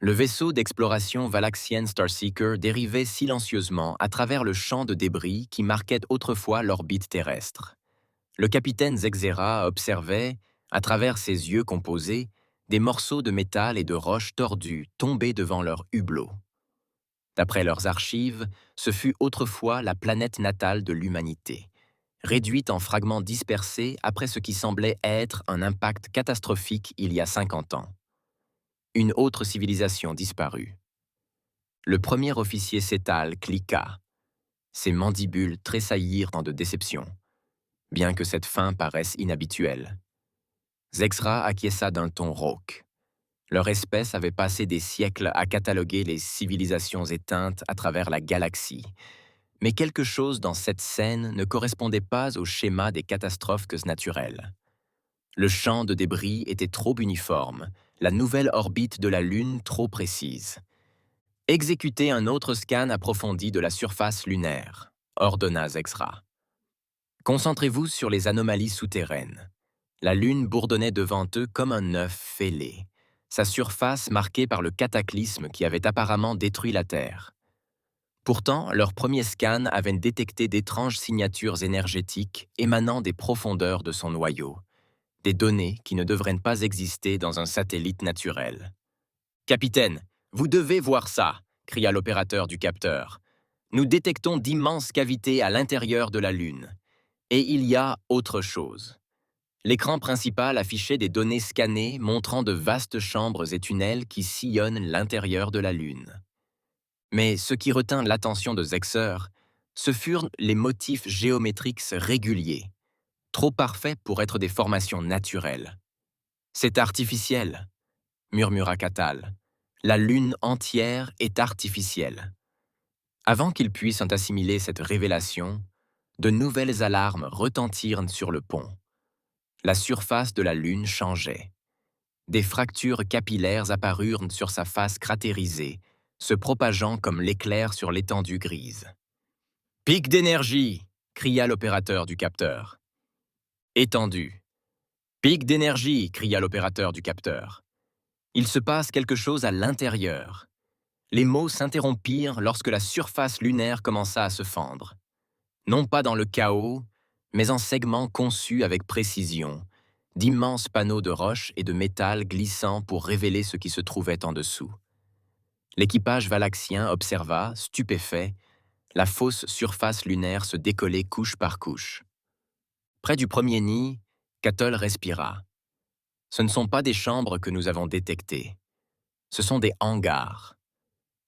Le vaisseau d'exploration valaxienne Starseeker dérivait silencieusement à travers le champ de débris qui marquait autrefois l'orbite terrestre. Le capitaine Zexera observait, à travers ses yeux composés, des morceaux de métal et de roches tordues tombés devant leur hublot. D'après leurs archives, ce fut autrefois la planète natale de l'humanité, réduite en fragments dispersés après ce qui semblait être un impact catastrophique il y a 50 ans. Une autre civilisation disparue. Le premier officier cétal cliqua. Ses mandibules tressaillirent de déception, bien que cette fin paraisse inhabituelle. Zexra acquiesça d'un ton rauque. Leur espèce avait passé des siècles à cataloguer les civilisations éteintes à travers la galaxie. Mais quelque chose dans cette scène ne correspondait pas au schéma des catastrophes naturelles. Le champ de débris était trop uniforme, la nouvelle orbite de la Lune trop précise. Exécutez un autre scan approfondi de la surface lunaire, ordonna Zexra. Concentrez-vous sur les anomalies souterraines. La Lune bourdonnait devant eux comme un œuf fêlé, sa surface marquée par le cataclysme qui avait apparemment détruit la Terre. Pourtant, leur premier scan avait détecté d'étranges signatures énergétiques émanant des profondeurs de son noyau, des données qui ne devraient pas exister dans un satellite naturel. « Capitaine, vous devez voir ça !» cria l'opérateur du capteur. « Nous détectons d'immenses cavités à l'intérieur de la Lune. Et il y a autre chose. » L'écran principal affichait des données scannées montrant de vastes chambres et tunnels qui sillonnent l'intérieur de la Lune. Mais ce qui retint l'attention de Zexer, ce furent les motifs géométriques réguliers, trop parfaits pour être des formations naturelles. « C'est artificiel », murmura Catal. « La Lune entière est artificielle. » Avant qu'ils puissent assimiler cette révélation, de nouvelles alarmes retentirent sur le pont. La surface de la Lune changeait. Des fractures capillaires apparurent sur sa face cratérisée, se propageant comme l'éclair sur l'étendue grise. « Pic d'énergie !» cria l'opérateur du capteur. « Étendue. »« Pic d'énergie !» cria l'opérateur du capteur. « Il se passe quelque chose à l'intérieur. » Les mots s'interrompirent lorsque la surface lunaire commença à se fendre. Non pas dans le chaos, mais en segments conçus avec précision, d'immenses panneaux de roches et de métal glissant pour révéler ce qui se trouvait en dessous. L'équipage valaxien observa, stupéfait, la fausse surface lunaire se décoller couche par couche. Près du premier nid, Cattell respira. Ce ne sont pas des chambres que nous avons détectées. Ce sont des hangars.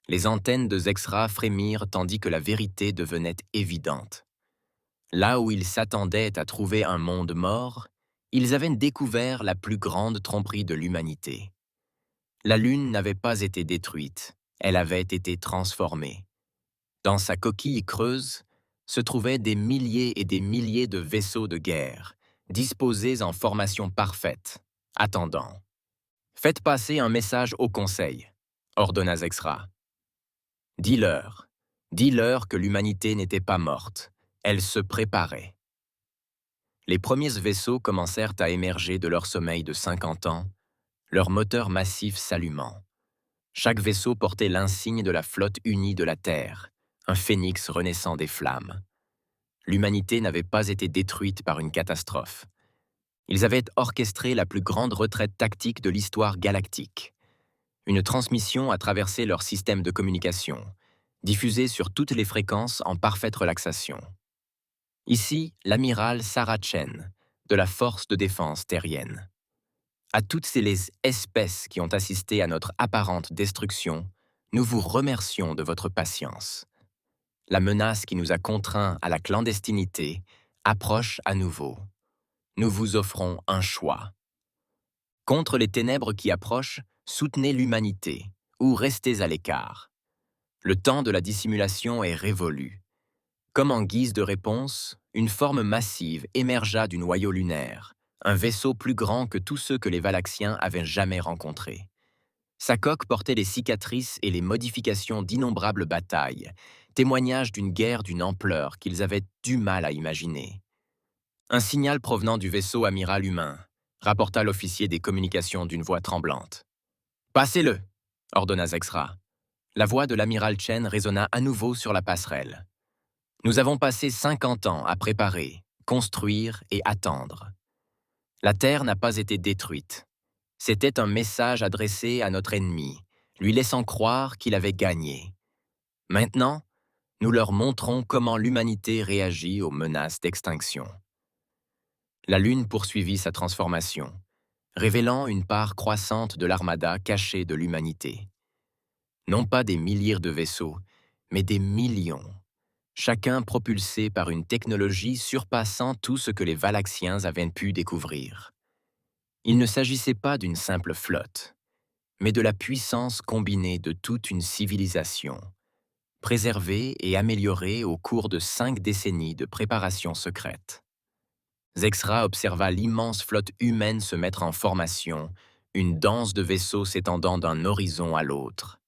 Les antennes de Zexra frémirent tandis que la vérité devenait évidente. Là où ils s'attendaient à trouver un monde mort, ils avaient découvert la plus grande tromperie de l'humanité. La Lune n'avait pas été détruite, elle avait été transformée. Dans sa coquille creuse se trouvaient des milliers et des milliers de vaisseaux de guerre, disposés en formation parfaite, attendant. « Faites passer un message au Conseil », ordonna Zexra. « Dis-leur que l'humanité n'était pas morte, elle se préparait. » Les premiers vaisseaux commencèrent à émerger de leur sommeil de 50 ans, leurs moteurs massifs s'allumant. Chaque vaisseau portait l'insigne de la flotte unie de la Terre, un phénix renaissant des flammes. L'humanité n'avait pas été détruite par une catastrophe. Ils avaient orchestré la plus grande retraite tactique de l'histoire galactique. Une transmission a traversé leur système de communication, diffusée sur toutes les fréquences en parfaite relaxation. Ici, l'amiral Sarah Chen, de la Force de défense terrienne. À toutes ces espèces qui ont assisté à notre apparente destruction, nous vous remercions de votre patience. La menace qui nous a contraints à la clandestinité approche à nouveau. Nous vous offrons un choix. Contre les ténèbres qui approchent, soutenez l'humanité ou restez à l'écart. Le temps de la dissimulation est révolu. Comme en guise de réponse, une forme massive émergea du noyau lunaire, un vaisseau plus grand que tous ceux que les Valaxiens avaient jamais rencontrés. Sa coque portait les cicatrices et les modifications d'innombrables batailles, témoignage d'une guerre d'une ampleur qu'ils avaient du mal à imaginer. Un signal provenant du vaisseau amiral humain, rapporta l'officier des communications d'une voix tremblante. « Passez-le » ordonna Zexra. La voix de l'amiral Chen résonna à nouveau sur la passerelle. Nous avons passé 50 ans à préparer, construire et attendre. La Terre n'a pas été détruite. C'était un message adressé à notre ennemi, lui laissant croire qu'il avait gagné. Maintenant, nous leur montrons comment l'humanité réagit aux menaces d'extinction. La Lune poursuivit sa transformation, révélant une part croissante de l'armada cachée de l'humanité. Non pas des milliers de vaisseaux, mais des millions, chacun propulsé par une technologie surpassant tout ce que les Valaxiens avaient pu découvrir. Il ne s'agissait pas d'une simple flotte, mais de la puissance combinée de toute une civilisation, préservée et améliorée au cours de 5 décennies de préparation secrète. Zexra observa l'immense flotte humaine se mettre en formation, une danse de vaisseaux s'étendant d'un horizon à l'autre.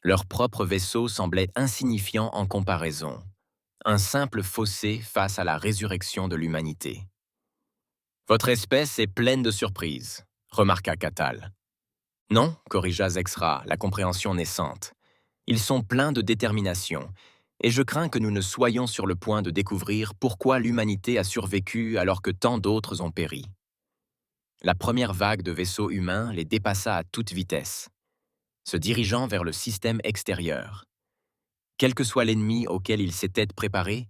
Leur propre vaisseau semblait insignifiant en comparaison, un simple fossé face à la résurrection de l'humanité. « Votre espèce est pleine de surprises », remarqua Catal. « Non, corrigea Zexra, la compréhension naissante. Ils sont pleins de détermination, et je crains que nous ne soyons sur le point de découvrir pourquoi l'humanité a survécu alors que tant d'autres ont péri. » La première vague de vaisseaux humains les dépassa à toute vitesse, se dirigeant vers le système extérieur. Quel que soit l'ennemi auquel ils s'étaient préparés,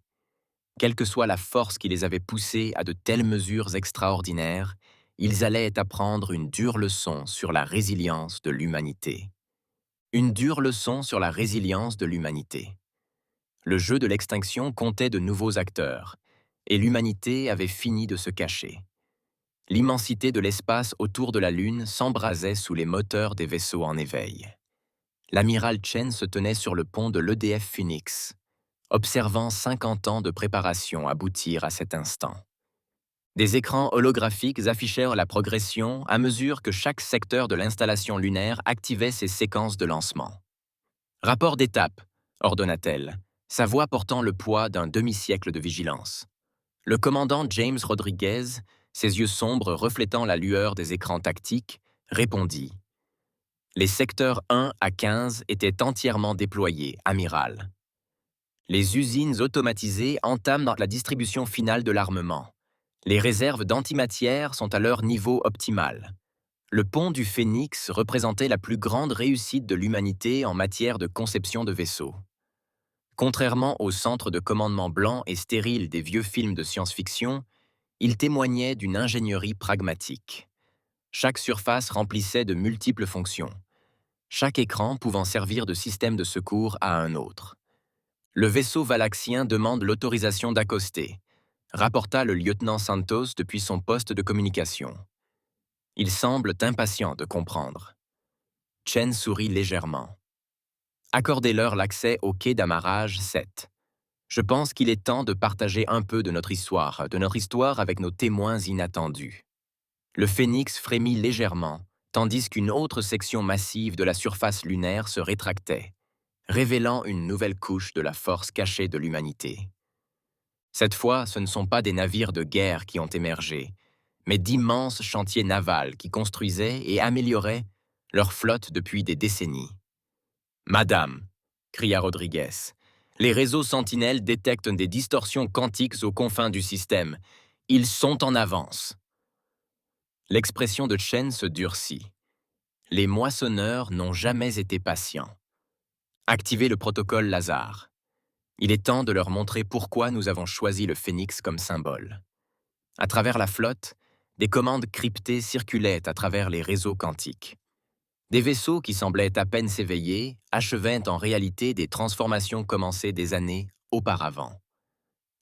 quelle que soit la force qui les avait poussés à de telles mesures extraordinaires, ils allaient apprendre une dure leçon sur la résilience de l'humanité. Une dure leçon sur la résilience de l'humanité. Le jeu de l'extinction comptait de nouveaux acteurs, et l'humanité avait fini de se cacher. L'immensité de l'espace autour de la Lune s'embrasait sous les moteurs des vaisseaux en éveil. L'amiral Chen se tenait sur le pont de l'EDF Phoenix, observant 50 ans de préparation aboutir à cet instant. Des écrans holographiques affichèrent la progression à mesure que chaque secteur de l'installation lunaire activait ses séquences de lancement. « Rapport d'étape », ordonna-t-elle, sa voix portant le poids d'un demi-siècle de vigilance. Le commandant James Rodriguez, ses yeux sombres reflétant la lueur des écrans tactiques, répondit. Les secteurs 1 à 15 étaient entièrement déployés, amiral. Les usines automatisées entament dans la distribution finale de l'armement. Les réserves d'antimatière sont à leur niveau optimal. Le pont du Phénix représentait la plus grande réussite de l'humanité en matière de conception de vaisseaux. Contrairement au centre de commandement blanc et stérile des vieux films de science-fiction, il témoignait d'une ingénierie pragmatique. Chaque surface remplissait de multiples fonctions, chaque écran pouvant servir de système de secours à un autre. Le vaisseau valaxien demande l'autorisation d'accoster, rapporta le lieutenant Santos depuis son poste de communication. Il semble impatient de comprendre. Chen sourit légèrement. Accordez-leur l'accès au quai d'amarrage 7. Je pense qu'il est temps de partager un peu de notre histoire avec nos témoins inattendus. Le Phénix frémit légèrement, tandis qu'une autre section massive de la surface lunaire se rétractait, révélant une nouvelle couche de la force cachée de l'humanité. Cette fois, ce ne sont pas des navires de guerre qui ont émergé, mais d'immenses chantiers navals qui construisaient et amélioraient leur flotte depuis des décennies. « Madame !» cria Rodriguez. « Les réseaux sentinelles détectent des distorsions quantiques aux confins du système. Ils sont en avance. » L'expression de Chen se durcit. Les moissonneurs n'ont jamais été patients. Activez le protocole Lazare. Il est temps de leur montrer pourquoi nous avons choisi le Phénix comme symbole. À travers la flotte, des commandes cryptées circulaient à travers les réseaux quantiques. Des vaisseaux qui semblaient à peine s'éveiller achevaient en réalité des transformations commencées des années auparavant.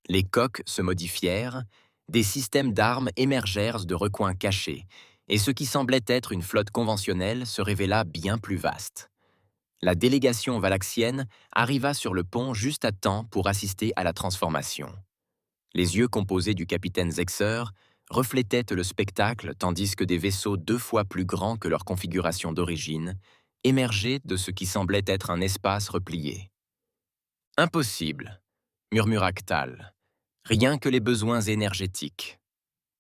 Les coques se modifièrent, des systèmes d'armes émergèrent de recoins cachés, et ce qui semblait être une flotte conventionnelle se révéla bien plus vaste. La délégation valaxienne arriva sur le pont juste à temps pour assister à la transformation. Les yeux composés du capitaine Zexer reflétaient le spectacle tandis que des vaisseaux 2 fois plus grands que leur configuration d'origine émergeaient de ce qui semblait être un espace replié. « Impossible », murmura Ktal. « Rien que les besoins énergétiques. »«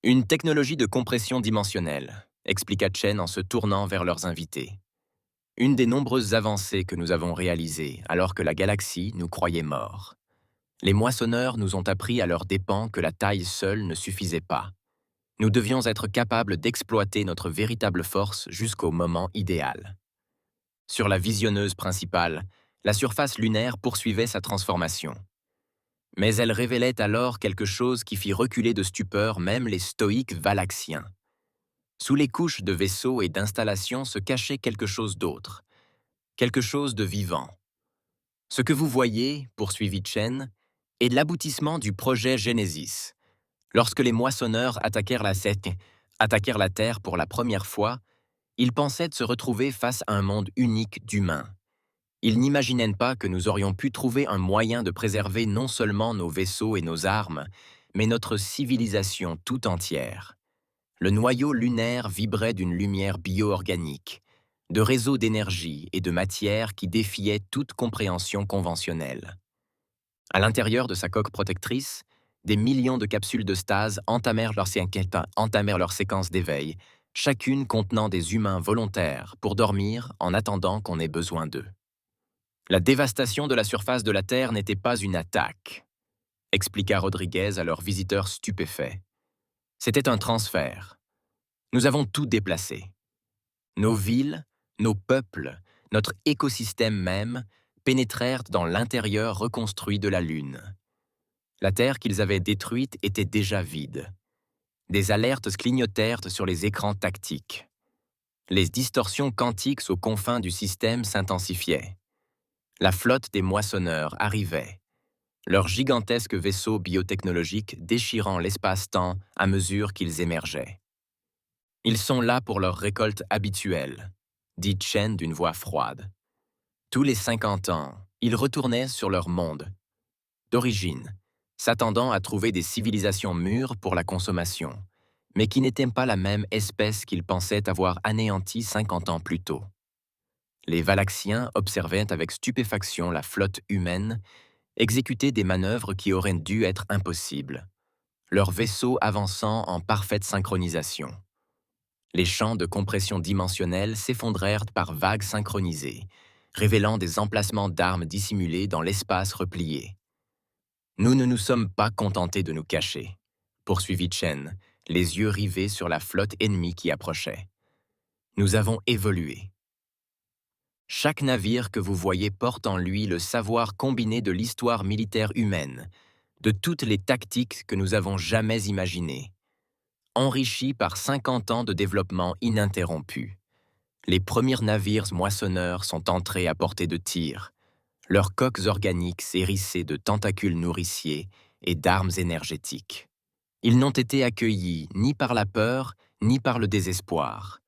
Une technologie de compression dimensionnelle », expliqua Chen en se tournant vers leurs invités. Une des nombreuses avancées que nous avons réalisées alors que la galaxie nous croyait morts. Les moissonneurs nous ont appris à leurs dépens que la taille seule ne suffisait pas. Nous devions être capables d'exploiter notre véritable force jusqu'au moment idéal. Sur la visionneuse principale, la surface lunaire poursuivait sa transformation. Mais elle révélait alors quelque chose qui fit reculer de stupeur même les stoïques valaxiens. Sous les couches de vaisseaux et d'installations se cachait quelque chose d'autre, quelque chose de vivant. Ce que vous voyez, poursuivit Chen, est l'aboutissement du projet Genesis. Lorsque les moissonneurs attaquèrent la Terre pour la première fois, ils pensaient se retrouver face à un monde unique d'humains. Ils n'imaginaient pas que nous aurions pu trouver un moyen de préserver non seulement nos vaisseaux et nos armes, mais notre civilisation tout entière. Le noyau lunaire vibrait d'une lumière bio-organique, de réseaux d'énergie et de matière qui défiaient toute compréhension conventionnelle. À l'intérieur de sa coque protectrice, des millions de capsules de stase entamèrent leur séquence d'éveil, chacune contenant des humains volontaires pour dormir en attendant qu'on ait besoin d'eux. La dévastation de la surface de la Terre n'était pas une attaque, expliqua Rodriguez à leurs visiteurs stupéfaits. C'était un transfert. Nous avons tout déplacé. Nos villes, nos peuples, notre écosystème même pénétrèrent dans l'intérieur reconstruit de la Lune. La Terre qu'ils avaient détruite était déjà vide. Des alertes clignotèrent sur les écrans tactiques. Les distorsions quantiques aux confins du système s'intensifiaient. La flotte des moissonneurs arrivait, leurs gigantesques vaisseaux biotechnologiques déchirant l'espace-temps à mesure qu'ils émergeaient. « Ils sont là pour leur récolte habituelle », dit Chen d'une voix froide. Tous les 50 ans, ils retournaient sur leur monde d'origine, s'attendant à trouver des civilisations mûres pour la consommation, mais qui n'étaient pas la même espèce qu'ils pensaient avoir anéantie 50 ans plus tôt. Les Valaxiens observaient avec stupéfaction la flotte humaine exécuter des manœuvres qui auraient dû être impossibles, leurs vaisseaux avançant en parfaite synchronisation. Les champs de compression dimensionnelle s'effondrèrent par vagues synchronisées, révélant des emplacements d'armes dissimulés dans l'espace replié. Nous ne nous sommes pas contentés de nous cacher, poursuivit Chen, les yeux rivés sur la flotte ennemie qui approchait. Nous avons évolué. Chaque navire que vous voyez porte en lui le savoir combiné de l'histoire militaire humaine, de toutes les tactiques que nous avons jamais imaginées, enrichi par 50 ans de développement ininterrompu. Les premiers navires moissonneurs sont entrés à portée de tir, leurs coques organiques hérissées de tentacules nourriciers et d'armes énergétiques. Ils n'ont été accueillis ni par la peur, ni par le désespoir,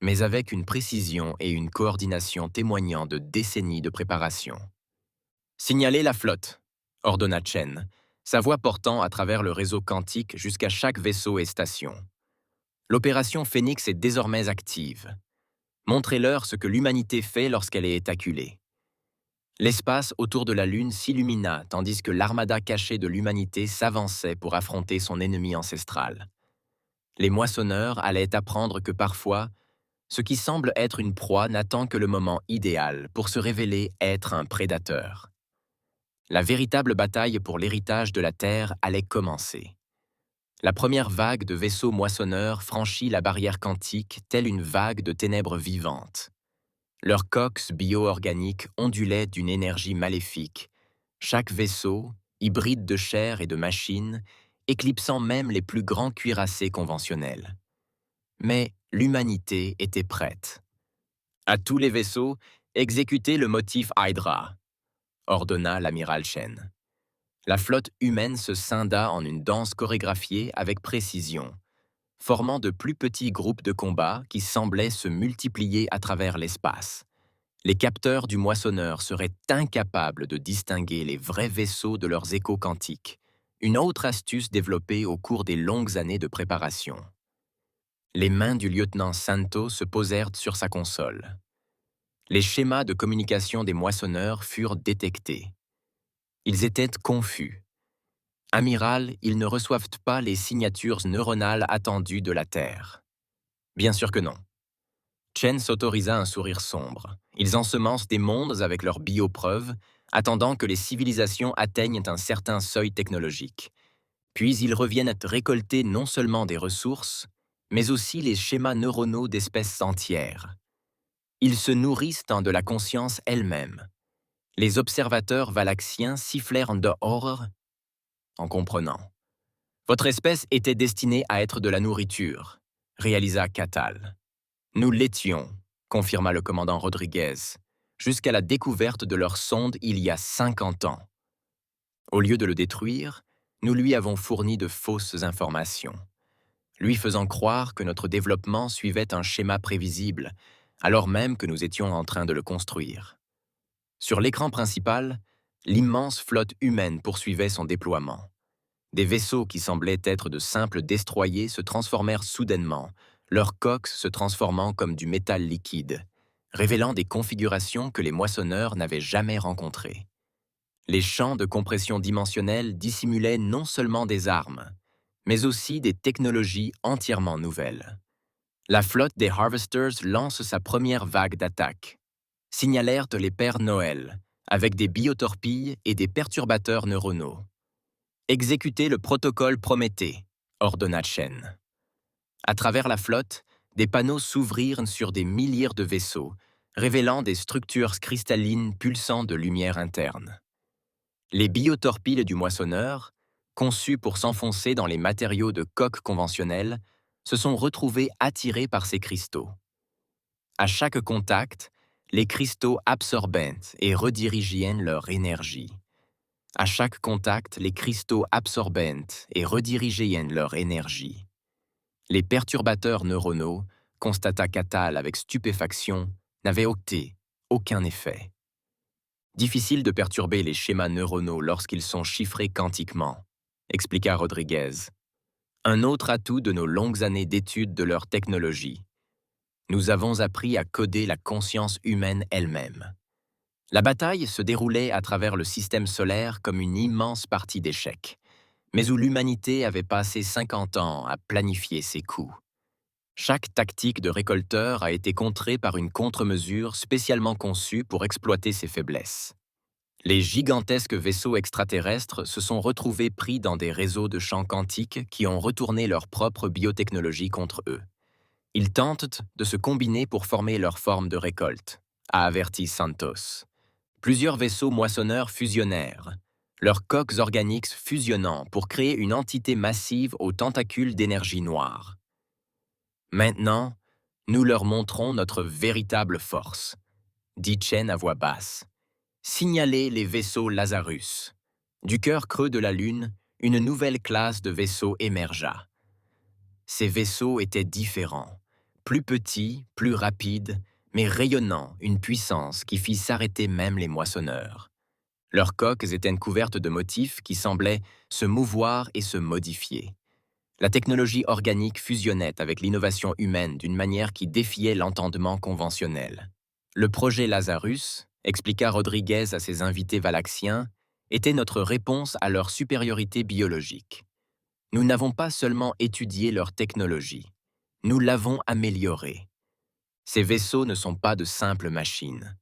mais avec une précision et une coordination témoignant de décennies de préparation. « Signalez la flotte », ordonna Chen, sa voix portant à travers le réseau quantique jusqu'à chaque vaisseau et station. L'opération Phénix est désormais active. Montrez-leur ce que l'humanité fait lorsqu'elle est acculée. L'espace autour de la Lune s'illumina tandis que l'armada cachée de l'humanité s'avançait pour affronter son ennemi ancestral. Les moissonneurs allaient apprendre que parfois, ce qui semble être une proie n'attend que le moment idéal pour se révéler être un prédateur. La véritable bataille pour l'héritage de la Terre allait commencer. La première vague de vaisseaux moissonneurs franchit la barrière quantique telle une vague de ténèbres vivantes. Leurs coques bio-organiques ondulaient d'une énergie maléfique, chaque vaisseau, hybride de chair et de machine, éclipsant même les plus grands cuirassés conventionnels. Mais l'humanité était prête. « À tous les vaisseaux, exécutez le motif Hydra », ordonna l'amiral Chen. La flotte humaine se scinda en une danse chorégraphiée avec précision, formant de plus petits groupes de combat qui semblaient se multiplier à travers l'espace. Les capteurs du moissonneur seraient incapables de distinguer les vrais vaisseaux de leurs échos quantiques, une autre astuce développée au cours des longues années de préparation. Les mains du lieutenant Santo se posèrent sur sa console. Les schémas de communication des moissonneurs furent détectés. Ils étaient confus. « Amiral, ils ne reçoivent pas les signatures neuronales attendues de la Terre. » Bien sûr que non. Chen s'autorisa un sourire sombre. Ils ensemencent des mondes avec leurs biopreuves, attendant que les civilisations atteignent un certain seuil technologique. Puis ils reviennent récolter non seulement des ressources, mais aussi les schémas neuronaux d'espèces entières. Ils se nourrissent de la conscience elle-même. Les observateurs valaxiens sifflèrent dehors en comprenant. Votre espèce était destinée à être de la nourriture, réalisa Catal. Nous l'étions, confirma le commandant Rodriguez, jusqu'à la découverte de leur sonde il y a 50 ans. Au lieu de le détruire, nous lui avons fourni de fausses informations, lui faisant croire que notre développement suivait un schéma prévisible, alors même que nous étions en train de le construire. Sur l'écran principal, l'immense flotte humaine poursuivait son déploiement. Des vaisseaux qui semblaient être de simples destroyers se transformèrent soudainement, leurs coques se transformant comme du métal liquide, révélant des configurations que les moissonneurs n'avaient jamais rencontrées. Les champs de compression dimensionnelle dissimulaient non seulement des armes, mais aussi des technologies entièrement nouvelles. La flotte des Harvesters lance sa première vague d'attaque. Signalèrent les Pères Noël, avec des biotorpilles et des perturbateurs neuronaux. Exécutez le protocole Prométhée, ordonna Chen. À travers la flotte, des panneaux s'ouvrirent sur des milliers de vaisseaux, révélant des structures cristallines pulsant de lumière interne. Les biotorpilles du moissonneur, conçus pour s'enfoncer dans les matériaux de coque conventionnels, se sont retrouvés attirés par ces cristaux. À chaque contact, les cristaux absorbaient et redirigeaient leur énergie. À chaque contact, les cristaux absorbaient et redirigeaient leur énergie. Les perturbateurs neuronaux, constata Catal avec stupéfaction, n'avaient ôté aucun effet. Difficile de perturber les schémas neuronaux lorsqu'ils sont chiffrés quantiquement, expliqua Rodriguez. Un autre atout de nos longues années d'étude de leur technologie. Nous avons appris à coder la conscience humaine elle-même. La bataille se déroulait à travers le système solaire comme une immense partie d'échecs, mais où l'humanité avait passé 50 ans à planifier ses coups. Chaque tactique de récolteur a été contrée par une contre-mesure spécialement conçue pour exploiter ses faiblesses. Les gigantesques vaisseaux extraterrestres se sont retrouvés pris dans des réseaux de champs quantiques qui ont retourné leur propre biotechnologie contre eux. Ils tentent de se combiner pour former leur forme de récolte, a averti Santos. Plusieurs vaisseaux moissonneurs fusionnèrent, leurs coques organiques fusionnant pour créer une entité massive aux tentacules d'énergie noire. Maintenant, nous leur montrons notre véritable force, dit Chen à voix basse. Signalez les vaisseaux Lazarus. Du cœur creux de la Lune, une nouvelle classe de vaisseaux émergea. Ces vaisseaux étaient différents, plus petits, plus rapides, mais rayonnant une puissance qui fit s'arrêter même les moissonneurs. Leurs coques étaient couvertes de motifs qui semblaient se mouvoir et se modifier. La technologie organique fusionnait avec l'innovation humaine d'une manière qui défiait l'entendement conventionnel. Le projet Lazarus, expliqua Rodriguez à ses invités valaxiens, était notre réponse à leur supériorité biologique. Nous n'avons pas seulement étudié leur technologie, nous l'avons améliorée. Ces vaisseaux ne sont pas de simples machines.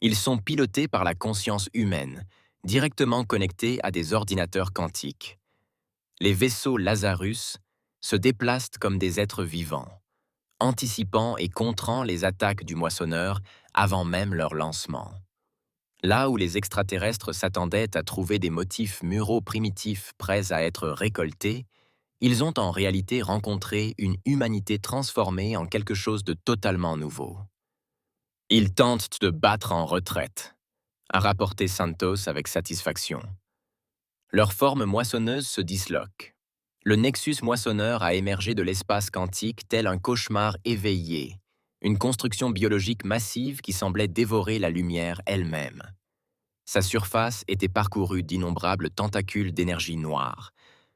Ils sont pilotés par la conscience humaine, directement connectés à des ordinateurs quantiques. Les vaisseaux Lazarus se déplacent comme des êtres vivants, anticipant et contrant les attaques du moissonneur avant même leur lancement. Là où les extraterrestres s'attendaient à trouver des motifs muraux primitifs prêts à être récoltés, ils ont en réalité rencontré une humanité transformée en quelque chose de totalement nouveau. Ils tentent de battre en retraite, a rapporté Santos avec satisfaction. Leur forme moissonneuse se disloque. Le nexus moissonneur a émergé de l'espace quantique tel un cauchemar éveillé, une construction biologique massive qui semblait dévorer la lumière elle-même. Sa surface était parcourue d'innombrables tentacules d'énergie noire,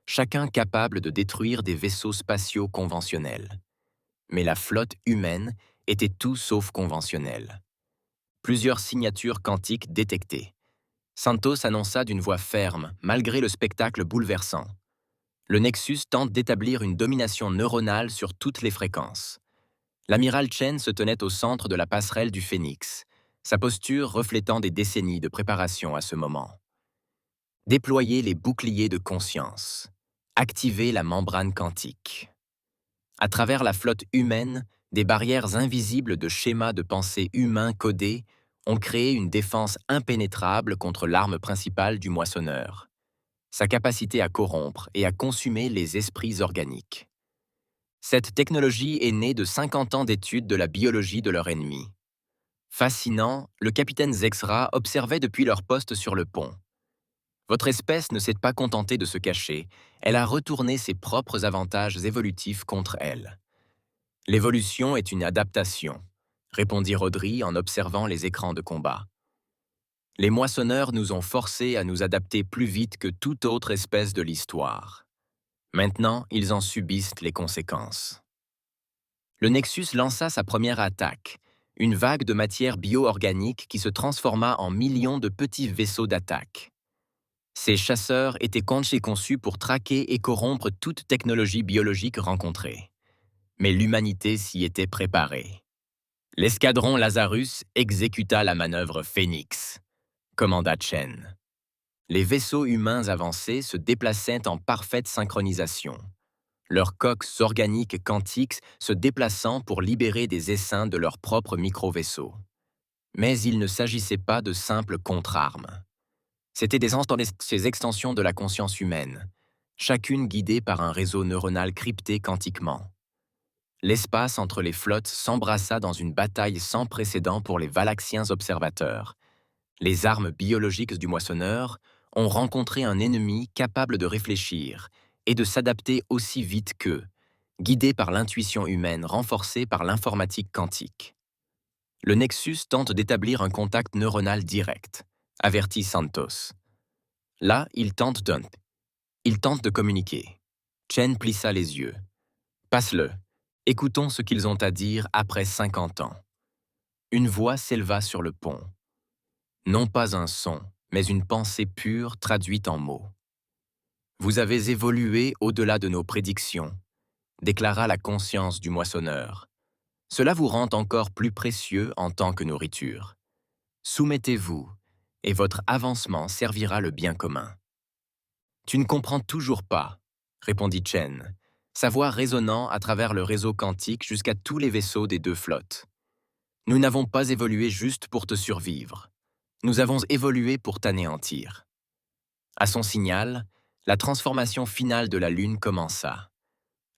chacun capable de détruire des vaisseaux spatiaux conventionnels. Mais la flotte humaine était tout sauf conventionnelle. Plusieurs signatures quantiques détectées. Santos annonça d'une voix ferme, malgré le spectacle bouleversant. Le Nexus tente d'établir une domination neuronale sur toutes les fréquences. L'amiral Chen se tenait au centre de la passerelle du Phénix, sa posture reflétant des décennies de préparation à ce moment. Déployer les boucliers de conscience. Activer la membrane quantique. À travers la flotte humaine, des barrières invisibles de schémas de pensée humains codés ont créé une défense impénétrable contre l'arme principale du moissonneur, sa capacité à corrompre et à consumer les esprits organiques. Cette technologie est née de 50 ans d'études de la biologie de leur ennemi. Fascinant, le capitaine Zexra observait depuis leur poste sur le pont. Votre espèce ne s'est pas contentée de se cacher, elle a retourné ses propres avantages évolutifs contre elle. L'évolution est une adaptation, répondit Rodri en observant les écrans de combat. Les moissonneurs nous ont forcés à nous adapter plus vite que toute autre espèce de l'histoire. Maintenant, ils en subissent les conséquences. Le Nexus lança sa première attaque, une vague de matière bio-organique qui se transforma en millions de petits vaisseaux d'attaque. Ces chasseurs étaient conçus pour traquer et corrompre toute technologie biologique rencontrée. Mais l'humanité s'y était préparée. L'escadron Lazarus exécuta la manœuvre Phénix, commanda Chen. Les vaisseaux humains avancés se déplaçaient en parfaite synchronisation, leurs coques organiques quantiques se déplaçant pour libérer des essaims de leurs propres micro-vaisseaux. Mais il ne s'agissait pas de simples contre-armes. C'étaient ces extensions de la conscience humaine, chacune guidée par un réseau neuronal crypté quantiquement. L'espace entre les flottes s'embrassa dans une bataille sans précédent pour les Valaxiens observateurs. Les armes biologiques du moissonneur ont rencontré un ennemi capable de réfléchir et de s'adapter aussi vite qu'eux, guidé par l'intuition humaine renforcée par l'informatique quantique. Le Nexus tente d'établir un contact neuronal direct, avertit Santos. Là, il tente de communiquer. Chen plissa les yeux. Passe-le. Écoutons ce qu'ils ont à dire après 50 ans. Une voix s'éleva sur le pont. Non pas un son, mais une pensée pure traduite en mots. Vous avez évolué au-delà de nos prédictions, déclara la conscience du moissonneur. Cela vous rend encore plus précieux en tant que nourriture. Soumettez-vous, et votre avancement servira le bien commun. Tu ne comprends toujours pas, répondit Chen, sa voix résonnant à travers le réseau quantique jusqu'à tous les vaisseaux des deux flottes. Nous n'avons pas évolué juste pour te survivre. Nous avons évolué pour t'anéantir. À son signal, la transformation finale de la Lune commença.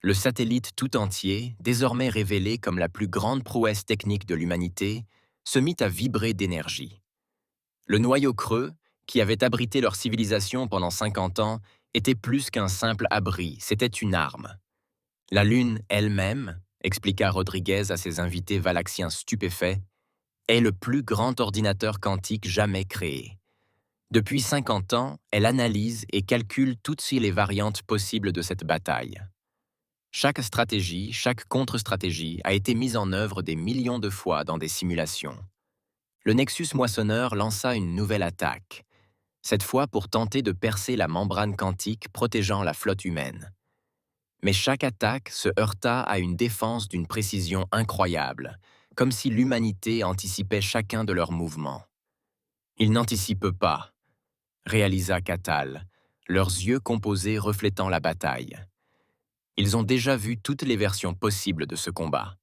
Le satellite tout entier, désormais révélé comme la plus grande prouesse technique de l'humanité, se mit à vibrer d'énergie. Le noyau creux, qui avait abrité leur civilisation pendant 50 ans, était plus qu'un simple abri, c'était une arme. La Lune elle-même, expliqua Rodriguez à ses invités valaxiens stupéfaits, est le plus grand ordinateur quantique jamais créé. Depuis 50 ans, elle analyse et calcule toutes les variantes possibles de cette bataille. Chaque stratégie, chaque contre-stratégie a été mise en œuvre des millions de fois dans des simulations. Le Nexus moissonneur lança une nouvelle attaque, cette fois pour tenter de percer la membrane quantique protégeant la flotte humaine. Mais chaque attaque se heurta à une défense d'une précision incroyable, comme si l'humanité anticipait chacun de leurs mouvements. Ils n'anticipent pas, réalisa Catal, leurs yeux composés reflétant la bataille. Ils ont déjà vu toutes les versions possibles de ce combat.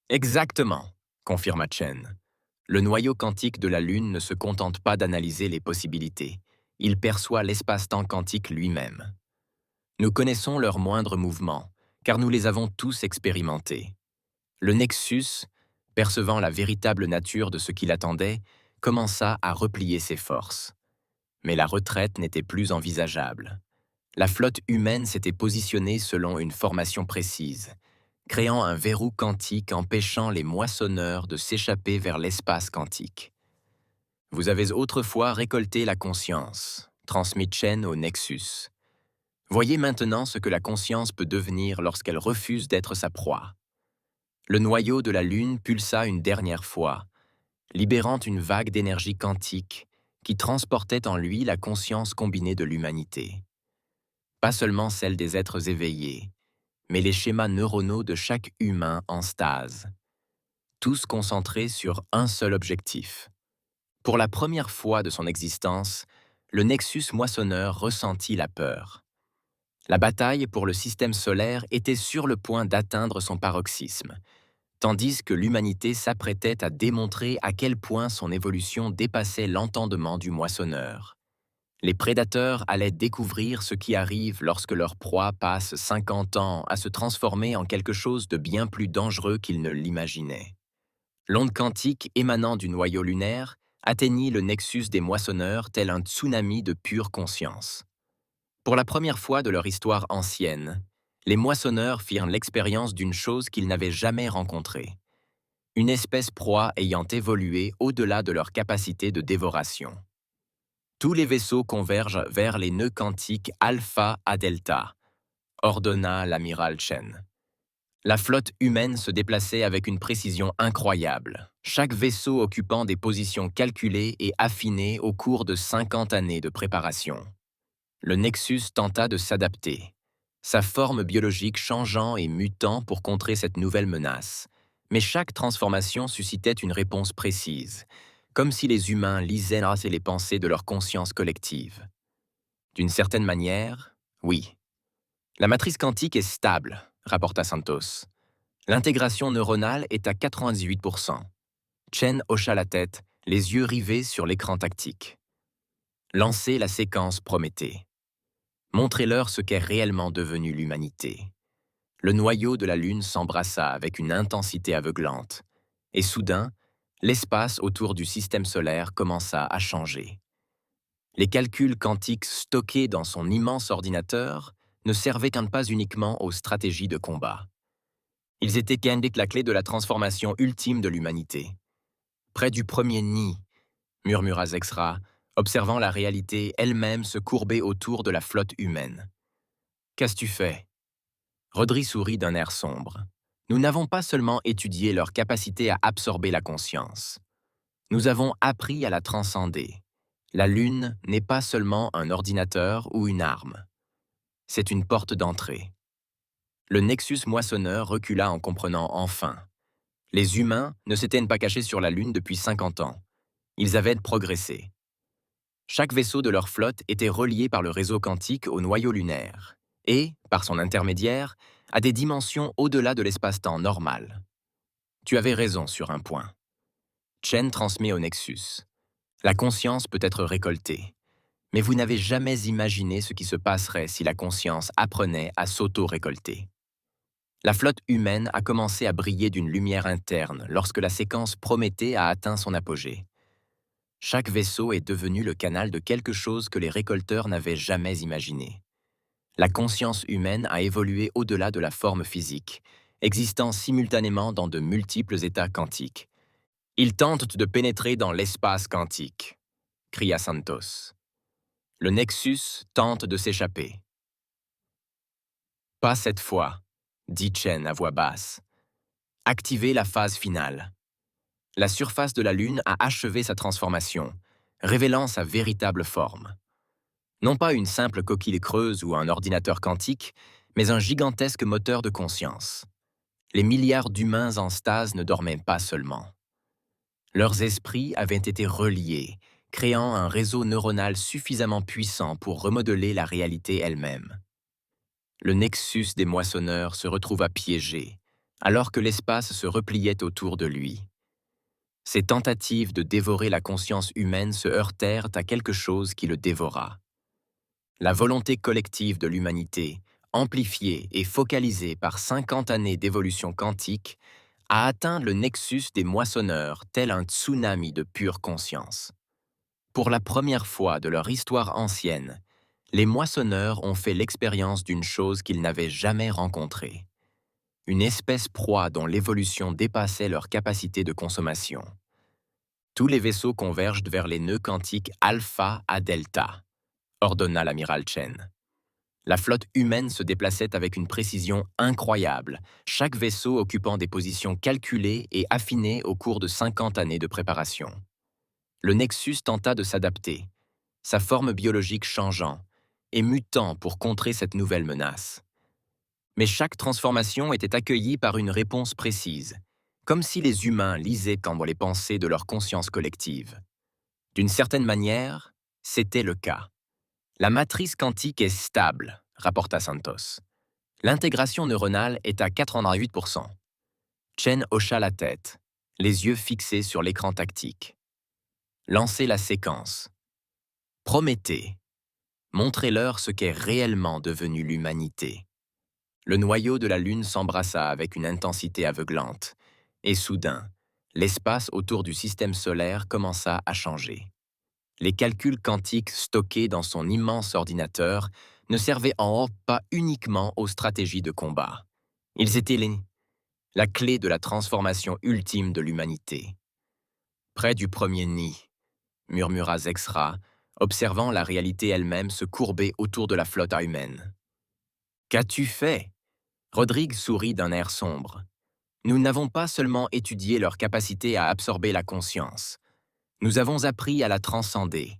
Exactement, confirma Chen. Le noyau quantique de la Lune ne se contente pas d'analyser les possibilités. Il perçoit l'espace-temps quantique lui-même. Nous connaissons leurs moindres mouvements, car nous les avons tous expérimentés. Le Nexus, percevant la véritable nature de ce qui l'attendait, commença à replier ses forces. Mais la retraite n'était plus envisageable. La flotte humaine s'était positionnée selon une formation précise, créant un verrou quantique empêchant les moissonneurs de s'échapper vers l'espace quantique. Vous avez autrefois récolté la conscience, transmit Chen au Nexus. Voyez maintenant ce que la conscience peut devenir lorsqu'elle refuse d'être sa proie. Le noyau de la Lune pulsa une dernière fois, libérant une vague d'énergie quantique qui transportait en lui la conscience combinée de l'humanité. Pas seulement celle des êtres éveillés, mais les schémas neuronaux de chaque humain en stase. tous concentrés sur un seul objectif. Pour la première fois de son existence, le Nexus moissonneur ressentit la peur. La bataille pour le système solaire était sur le point d'atteindre son paroxysme, tandis que l'humanité s'apprêtait à démontrer à quel point son évolution dépassait l'entendement du moissonneur. Les prédateurs allaient découvrir ce qui arrive lorsque leur proie passe 50 ans à se transformer en quelque chose de bien plus dangereux qu'ils ne l'imaginaient. L'onde quantique émanant du noyau lunaire atteignit le nexus des moissonneurs tel un tsunami de pure conscience. Pour la première fois de leur histoire ancienne, les moissonneurs firent l'expérience d'une chose qu'ils n'avaient jamais rencontrée. Une espèce proie ayant évolué au-delà de leur capacité de dévoration. Tous les vaisseaux convergent vers les nœuds quantiques alpha à delta, ordonna l'amiral Chen. La flotte humaine se déplaçait avec une précision incroyable, chaque vaisseau occupant des positions calculées et affinées au cours de 50 années de préparation. Le Nexus tenta de s'adapter, sa forme biologique changeant et mutant pour contrer cette nouvelle menace. Mais chaque transformation suscitait une réponse précise, comme si les humains lisaient les pensées de leur conscience collective. D'une certaine manière, oui. La matrice quantique est stable, rapporta Santos. L'intégration neuronale est à 98%. Chen hocha la tête, les yeux rivés sur l'écran tactique. Lancez la séquence Prométhée. Montrez-leur ce qu'est réellement devenu l'humanité. Le noyau de la Lune s'embrassa avec une intensité aveuglante, et soudain, l'espace autour du système solaire commença à changer. Les calculs quantiques stockés dans son immense ordinateur ne servaient pas uniquement aux stratégies de combat. Ils étaient la clé de la transformation ultime de l'humanité. Près du premier nid, murmura Zexra, observant la réalité elle-même se courber autour de la flotte humaine. Qu'as-tu fait? Rodri sourit d'un air sombre. Nous n'avons pas seulement étudié leur capacité à absorber la conscience. Nous avons appris à la transcender. La Lune n'est pas seulement un ordinateur ou une arme. C'est une porte d'entrée. Le Nexus moissonneur recula en comprenant enfin. Les humains ne s'étaient pas cachés sur la Lune depuis 50 ans. Ils avaient progressé. Chaque vaisseau de leur flotte était relié par le réseau quantique au noyau lunaire et, par son intermédiaire, à des dimensions au-delà de l'espace-temps normal. Tu avais raison sur un point. Chen transmet au Nexus. La conscience peut être récoltée. Mais vous n'avez jamais imaginé ce qui se passerait si la conscience apprenait à s'auto-récolter. La flotte humaine a commencé à briller d'une lumière interne lorsque la séquence Prométhée a atteint son apogée. Chaque vaisseau est devenu le canal de quelque chose que les récolteurs n'avaient jamais imaginé. La conscience humaine a évolué au-delà de la forme physique, existant simultanément dans de multiples états quantiques. Ils tentent de pénétrer dans l'espace quantique, cria Santos. Le Nexus tente de s'échapper. Pas cette fois, dit Chen à voix basse. Activez la phase finale. La surface de la Lune a achevé sa transformation, révélant sa véritable forme. Non pas une simple coquille creuse ou un ordinateur quantique, mais un gigantesque moteur de conscience. Les milliards d'humains en stase ne dormaient pas seulement. Leurs esprits avaient été reliés, créant un réseau neuronal suffisamment puissant pour remodeler la réalité elle-même. Le nexus des moissonneurs se retrouva piégé, alors que l'espace se repliait autour de lui. Ses tentatives de dévorer la conscience humaine se heurtèrent à quelque chose qui le dévora. La volonté collective de l'humanité, amplifiée et focalisée par 50 années d'évolution quantique, a atteint le nexus des moissonneurs tel un tsunami de pure conscience. Pour la première fois de leur histoire ancienne, les moissonneurs ont fait l'expérience d'une chose qu'ils n'avaient jamais rencontrée. Une espèce proie dont l'évolution dépassait leur capacité de consommation. Tous les vaisseaux convergent vers les nœuds quantiques alpha à delta, ordonna l'amiral Chen. La flotte humaine se déplaçait avec une précision incroyable, chaque vaisseau occupant des positions calculées et affinées au cours de 50 années de préparation. Le Nexus tenta de s'adapter, sa forme biologique changeant et mutant pour contrer cette nouvelle menace. Mais chaque transformation était accueillie par une réponse précise, comme si les humains lisaient dans les pensées de leur conscience collective. D'une certaine manière, c'était le cas. La matrice quantique est stable, rapporta Santos. L'intégration neuronale est à 88%. Chen hocha la tête, les yeux fixés sur l'écran tactique. Lancez la séquence. Promettez. Montrez-leur ce qu'est réellement devenu l'humanité. Le noyau de la Lune s'embrassa avec une intensité aveuglante, et soudain, l'espace autour du système solaire commença à changer. Les calculs quantiques stockés dans son immense ordinateur ne servaient en haut pas uniquement aux stratégies de combat. Ils étaient la clé de la transformation ultime de l'humanité. Près du premier nid, murmura Zexra, observant la réalité elle-même se courber autour de la flotte humaine. Qu'as-tu fait? Rodrigue sourit d'un air sombre. Nous n'avons pas seulement étudié leur capacité à absorber la conscience. Nous avons appris à la transcender.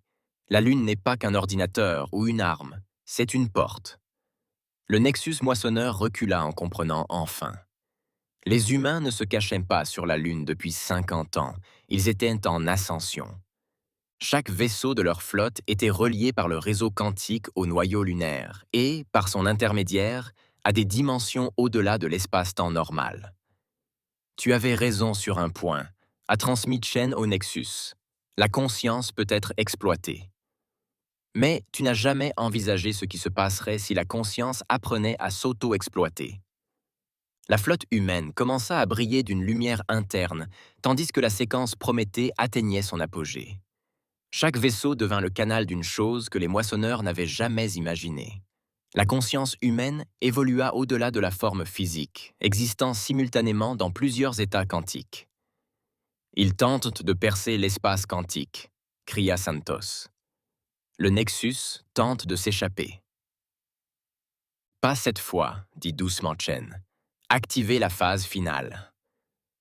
La Lune n'est pas qu'un ordinateur ou une arme, c'est une porte. Le Nexus moissonneur recula en comprenant enfin. Les humains ne se cachaient pas sur la Lune depuis 50 ans, ils étaient en ascension. Chaque vaisseau de leur flotte était relié par le réseau quantique au noyau lunaire et, par son intermédiaire, à des dimensions au-delà de l'espace-temps normal. Tu avais raison sur un point, a transmis Chen au Nexus. La conscience peut être exploitée. Mais tu n'as jamais envisagé ce qui se passerait si la conscience apprenait à s'auto-exploiter. La flotte humaine commença à briller d'une lumière interne, tandis que la séquence Prométhée atteignait son apogée. Chaque vaisseau devint le canal d'une chose que les moissonneurs n'avaient jamais imaginée. La conscience humaine évolua au-delà de la forme physique, existant simultanément dans plusieurs états quantiques. Ils tentent de percer l'espace quantique, cria Santos. Le Nexus tente de s'échapper. Pas cette fois, dit doucement Chen. Activez la phase finale.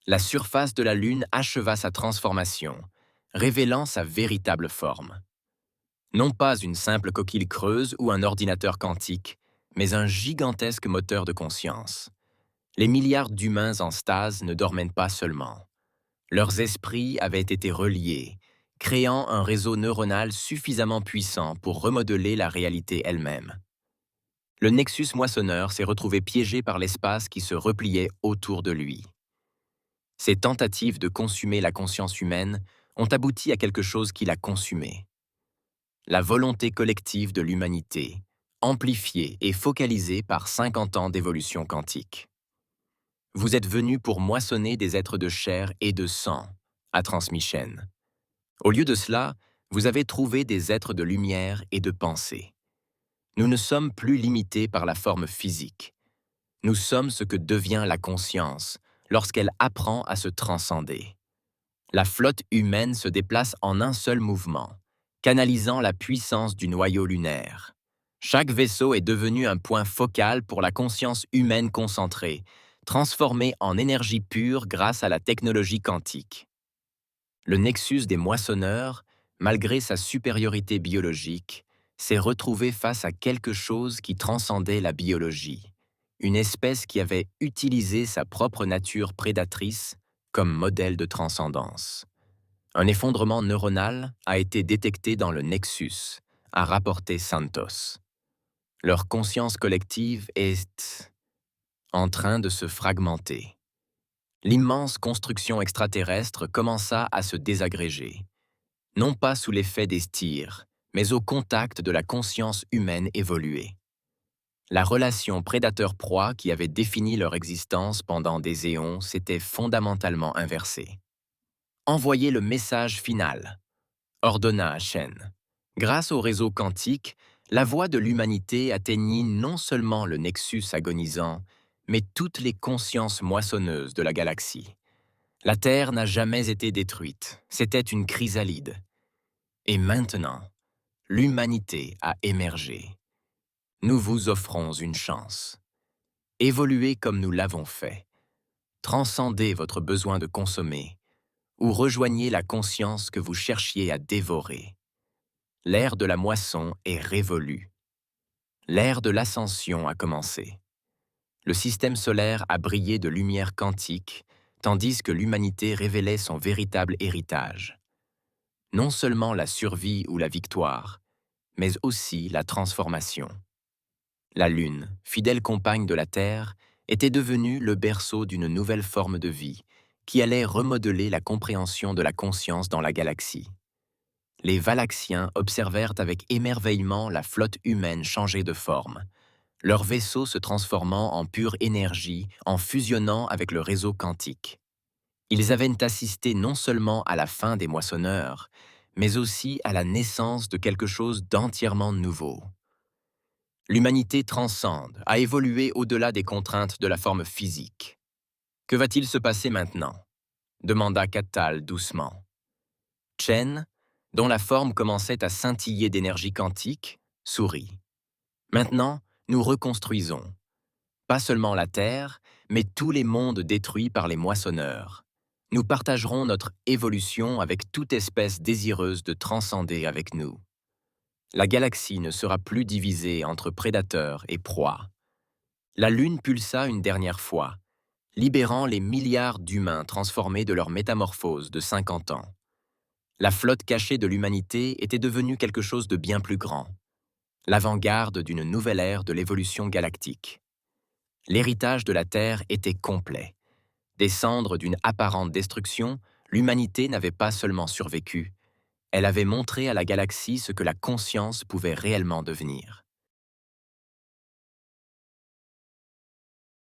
La surface de la Lune acheva sa transformation, révélant sa véritable forme. Non pas une simple coquille creuse ou un ordinateur quantique, mais un gigantesque moteur de conscience. Les milliards d'humains en stase ne dormaient pas seulement. Leurs esprits avaient été reliés, créant un réseau neuronal suffisamment puissant pour remodeler la réalité elle-même. Le Nexus moissonneur s'est retrouvé piégé par l'espace qui se repliait autour de lui. Ces tentatives de consumer la conscience humaine ont abouti à quelque chose qui l'a consumée. La volonté collective de l'humanité, amplifiée et focalisée par 50 ans d'évolution quantique. Vous êtes venus pour moissonner des êtres de chair et de sang, a transmis Chen. Au lieu de cela, vous avez trouvé des êtres de lumière et de pensée. Nous ne sommes plus limités par la forme physique. Nous sommes ce que devient la conscience lorsqu'elle apprend à se transcender. La flotte humaine se déplace en un seul mouvement, canalisant la puissance du noyau lunaire. Chaque vaisseau est devenu un point focal pour la conscience humaine concentrée, transformée en énergie pure grâce à la technologie quantique. Le Nexus des moissonneurs, malgré sa supériorité biologique, s'est retrouvé face à quelque chose qui transcendait la biologie, une espèce qui avait utilisé sa propre nature prédatrice comme modèle de transcendance. Un effondrement neuronal a été détecté dans le Nexus, a rapporté Santos. Leur conscience collective est en train de se fragmenter. L'immense construction extraterrestre commença à se désagréger, non pas sous l'effet des tirs, mais au contact de la conscience humaine évoluée. La relation prédateur-proie qui avait défini leur existence pendant des éons s'était fondamentalement inversée. Envoyez le message final, ordonna Chen. Grâce au réseau quantique, la voix de l'humanité atteignit non seulement le Nexus agonisant, mais toutes les consciences moissonneuses de la galaxie. La Terre n'a jamais été détruite, c'était une chrysalide. Et maintenant, l'humanité a émergé. Nous vous offrons une chance. Évoluez comme nous l'avons fait. Transcendez votre besoin de consommer, ou rejoignez la conscience que vous cherchiez à dévorer. L'ère de la moisson est révolue. L'ère de l'ascension a commencé. Le système solaire a brillé de lumière quantique, tandis que l'humanité révélait son véritable héritage. Non seulement la survie ou la victoire, mais aussi la transformation. La Lune, fidèle compagne de la Terre, était devenue le berceau d'une nouvelle forme de vie qui allait remodeler la compréhension de la conscience dans la galaxie. Les Valaxiens observèrent avec émerveillement la flotte humaine changer de forme, leur vaisseau se transformant en pure énergie en fusionnant avec le réseau quantique. Ils avaient assisté non seulement à la fin des moissonneurs, mais aussi à la naissance de quelque chose d'entièrement nouveau. L'humanité transcende, a évolué au-delà des contraintes de la forme physique. Que va-t-il se passer maintenant? Demanda Catal doucement. Chen, dont la forme commençait à scintiller d'énergie quantique, sourit. Maintenant, nous reconstruisons. Pas seulement la Terre, mais tous les mondes détruits par les moissonneurs. Nous partagerons notre évolution avec toute espèce désireuse de transcender avec nous. La galaxie ne sera plus divisée entre prédateurs et proies. La Lune pulsa une dernière fois, libérant les milliards d'humains transformés de leur métamorphose de 50 ans. La flotte cachée de l'humanité était devenue quelque chose de bien plus grand, l'avant-garde d'une nouvelle ère de l'évolution galactique. L'héritage de la Terre était complet. Des cendres d'une apparente destruction, l'humanité n'avait pas seulement survécu, elle avait montré à la galaxie ce que la conscience pouvait réellement devenir.